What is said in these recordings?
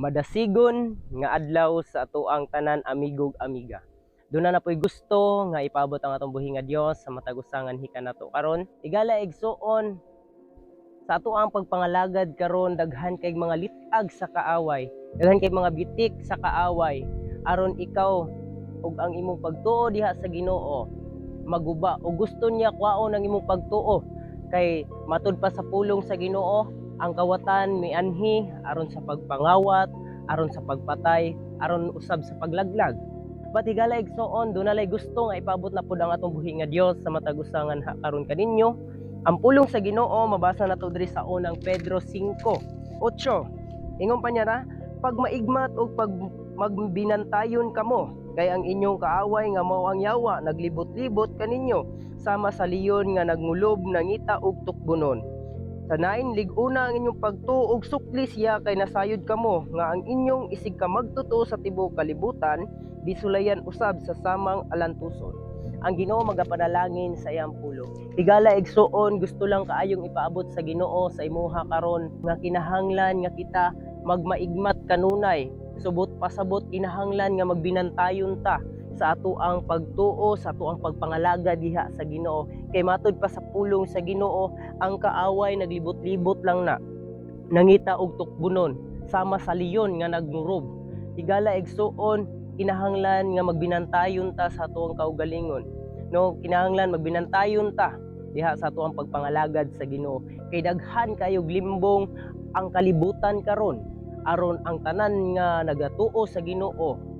Madasigon nga adlaw sa atoang tanan amigog amiga. Doon na po'y gusto nga ipabot ang atong buhi nga Dios sa matag usangan hika nato karon. Igala igsuon sa atoang pagpangalagad karon daghan kay mga litag sa kaaway, daghan kay mga bitik sa kaaway aron ikaw ug ang imong pagtuo diha sa Ginoo maguba o gusto niya kwaon ang imong pagtuo kay matud pa sa pulong sa Ginoo ang kawatan mianhi aron sa pagpangawat, aron sa pagpatay, aron usab sa paglaglag. Batigala igsoon do nalay gusto nga ipabot na pud ang atong buhi nga Dios sa matag usangan karon kaninyo. Ang pulong sa Ginoo mabasa nato diri sa unang Pedro 5:8. Ingon pa niya na, pag maigmat o pag magbinantayon kamo kay ang inyong kaaway nga mao ang yawa naglibot-libot kaninyo sama sa leon nga nagmulob nangita og tukbunon. Sa nain lig-una ang inyong pagtuo og sukli siya kay nasayod kamo nga ang inyong isig ka magtuto sa tibuok kalibutan disulayan usab sa samang alantuson. Ang Ginoo magapanalangin sa iyang pulong. Tigala igsuon gusto lang kaayong ipaabot sa Ginoo sa imuha karon nga kinahanglan nga kita magmaigmat kanunay subot pasabot kinahanglan nga magbinantayon ta sa atoang pagtuo sa atoang pagpangalaga diha sa Ginoo kay matud pa sa pulong sa Ginoo ang kaaway naglibot-libot lang na nangita og tukbunon sama sa leon nga nagnurob. Tigala igsuon kinahanglan nga magbinantayon ta sa atoang kaugalingon, no, kinahanglan magbinantayon ta diha sa atoang pagpangalagad sa Ginoo kay daghan kayog limbong ang kalibutan karon aron ang tanan nga nagatuo sa Ginoo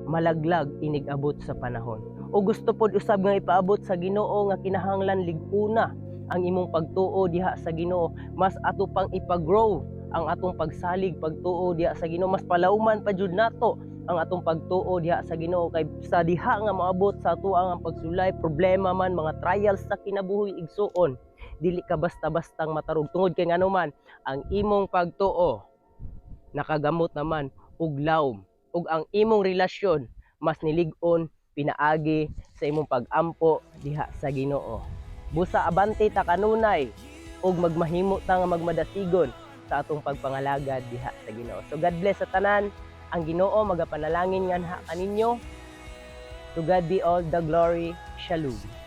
malaglag inig abot sa panahon. O gusto pod usab nga ipaabot sa Ginoo nga kinahanglan lig-una ang imong pagtuo diha sa Ginoo, mas ato pang ipagrow ang atong pagsalig pagtuo diha sa Ginoo, mas palauman pa jud nato ang atong pagtuo diha sa Ginoo kay sa diha nga moabot sa atoang ang pagsulay problema man mga trials sa kinabuhi igsuon dili ka basta-bastang matarog tungod kay ngano man ang imong pagtuo nakagamot naman og lawom ug ang imong relasyon mas nilig-on pinaagi sa imong pag-ampo diha sa Ginoo. Busa abante ta kanunay ug magmahimo ta nga magmadasigon sa atong pagpangalagad diha sa Ginoo. So God bless sa tanan. Ang Ginoo magapanalangin nga kaninyo. To God be all the glory. Shalom.